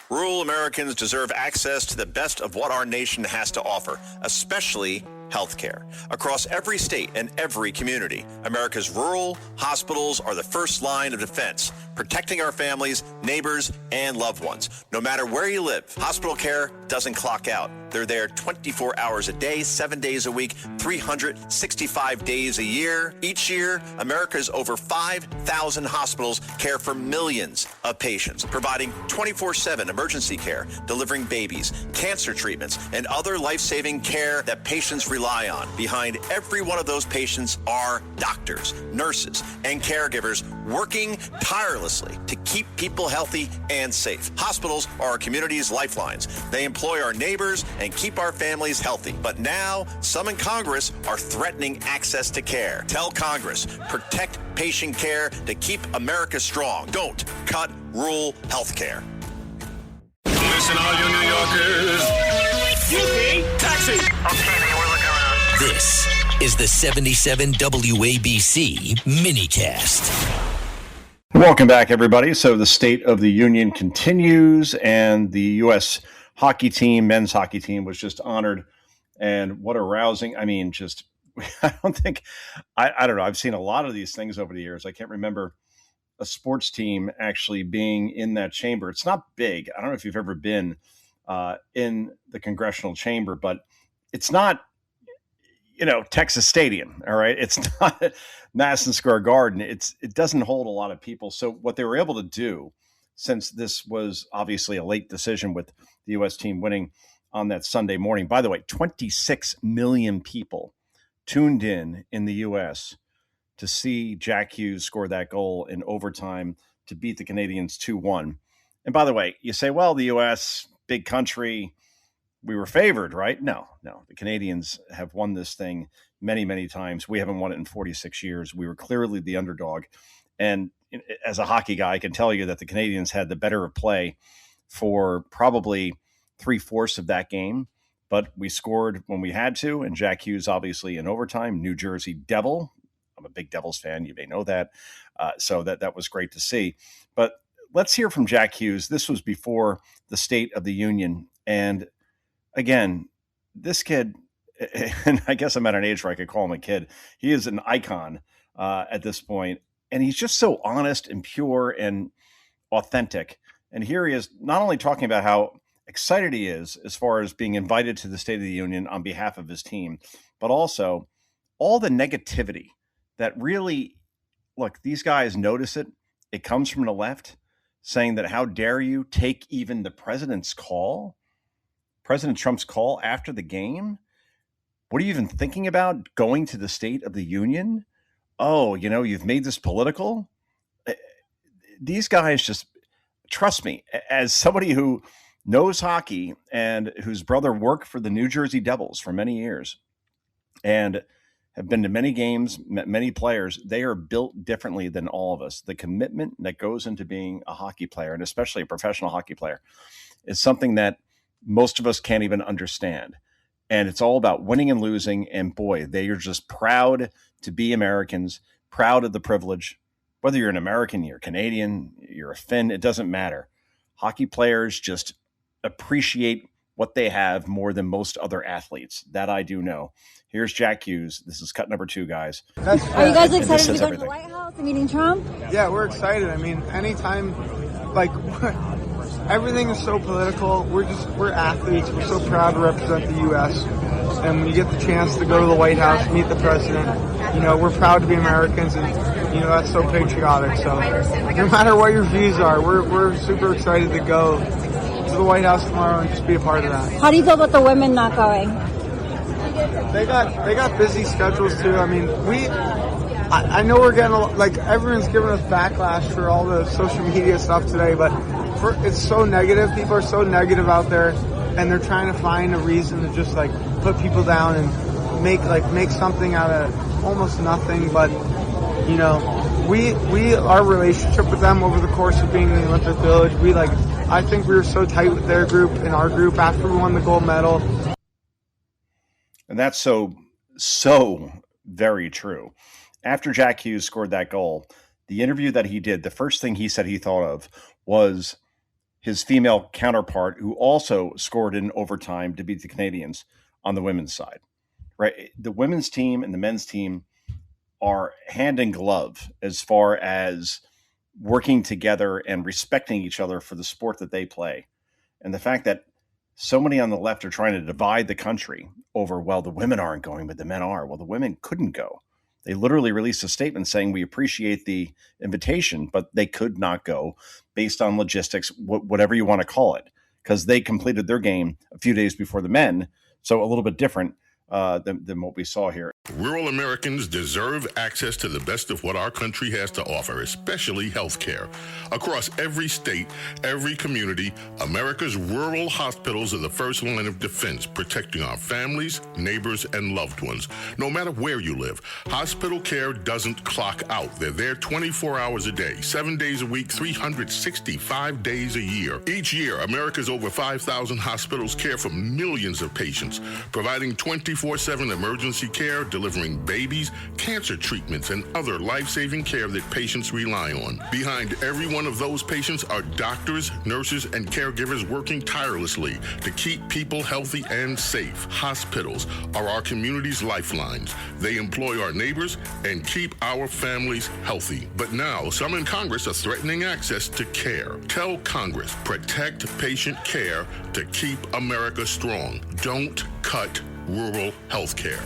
Rural Americans deserve access to the best of what our nation has to offer, especially healthcare. Across every state and every community, America's rural hospitals are the first line of defense, protecting our families, neighbors, and loved ones. No matter where you live, hospital care doesn't clock out. They're there 24 hours a day, 7 days a week, 365 days a year. Each year, America's over 5,000 hospitals care for millions of patients, providing 24/7 emergency care, delivering babies, cancer treatments, and other life-saving care that patients rely on. Behind every one of those patients are doctors, nurses, and caregivers working tirelessly to keep people healthy and safe. Hospitals are our community's lifelines. They employ our neighbors and keep our families healthy. But now, some in Congress are threatening access to care. Tell Congress, protect patient care to keep America strong. Don't cut rural health care. Listen, all you New Yorkers. Taxi. Okay, man, we're looking around. This is the 77 WABC minicast. Welcome back, everybody. So the State of the Union continues, and the U.S. hockey team, men's hockey team, was just honored. And what a rousing, I mean, just, I don't know. I've seen a lot of these things over the years. I can't remember a sports team actually being in that chamber. It's not big. I don't know if you've ever been in the congressional chamber, but it's not, Texas Stadium. All right. It's not Madison Square Garden. It doesn't hold a lot of people. So what they were able to do, since this was obviously a late decision with the U.S. team winning on that Sunday morning, by the way, 26 million people tuned in the U.S. to see Jack Hughes score that goal in overtime to beat the Canadians 2-1. And by the way, you say, well, the U.S., big country, we were favored, right? No. The Canadians have won this thing many, many times. We haven't won it in 46 years. We were clearly the underdog. And as a hockey guy, I can tell you that the Canadians had the better of play for probably 3/4 of that game. But we scored when we had to. And Jack Hughes, obviously, in overtime, New Jersey Devil. I'm a big Devils fan. You may know that. So that was great to see. But let's hear from Jack Hughes. This was before the State of the Union. And again, this kid, and I guess I'm at an age where I could call him a kid. He is an icon at this point. And he's just so honest and pure and authentic. And here he is not only talking about how excited he is as far as being invited to the State of the Union on behalf of his team, but also all the negativity that really, look, these guys notice it. It comes from the left saying that how dare you take even the president's call, President Trump's call after the game? What are you even thinking about going to the State of the Union? Oh, you've made this political. These guys just, trust me, as somebody who knows hockey and whose brother worked for the New Jersey Devils for many years and have been to many games, met many players, they are built differently than all of us. The commitment that goes into being a hockey player, and especially a professional hockey player, is something that most of us can't even understand. And it's all about winning and losing. And boy, they are just proud to be Americans, proud of the privilege. Whether you're an American, you're Canadian, you're a Finn, it doesn't matter. Hockey players just appreciate what they have more than most other athletes. That I do know. Here's Jack Hughes. This is cut number 2, guys. Are you guys excited to go to the White House and meeting Trump? Yeah, we're excited. I mean, anytime, everything is so political. We're athletes. We're so proud to represent the U.S. And when you get the chance to go to the White House, meet the president, we're proud to be Americans, and that's so patriotic. So no matter what your views are, we're super excited to go to the White House tomorrow and just be a part of that. How do you feel about the women not going? They got busy schedules too. I mean, I know we're getting everyone's giving us backlash for all the social media stuff today, but it's so negative. People are so negative out there, and they're trying to find a reason to just put people down and make something out of almost nothing. But our relationship with them over the course of being in the Olympic Village, I think we were so tight with their group and our group after we won the gold medal. And that's so very true. After Jack Hughes scored that goal, the interview that he did, the first thing he said he thought of was his female counterpart, who also scored in overtime to beat the Canadians on the women's side. Right, the women's team and the men's team are hand in glove as far as working together and respecting each other for the sport that they play. And the fact that so many on the left are trying to divide the country over, well, the women aren't going, but the men are. Well, the women couldn't go. They literally released a statement saying, we appreciate the invitation, but they could not go based on logistics, whatever you want to call it, because they completed their game a few days before the men. So a little bit different than what we saw here. Rural Americans deserve access to the best of what our country has to offer, especially health care. Across every state, every community, America's rural hospitals are the first line of defense, protecting our families, neighbors, and loved ones. No matter where you live, hospital care doesn't clock out. They're there 24 hours a day, 7 days a week, 365 days a year. Each year, America's over 5,000 hospitals care for millions of patients, providing 24/7 emergency care, delivering babies, cancer treatments, and other life-saving care that patients rely on. Behind every one of those patients are doctors, nurses, and caregivers working tirelessly to keep people healthy and safe. Hospitals are our community's lifelines. They employ our neighbors and keep our families healthy. But now, some in Congress are threatening access to care. Tell Congress, protect patient care to keep America strong. Don't cut rural health care.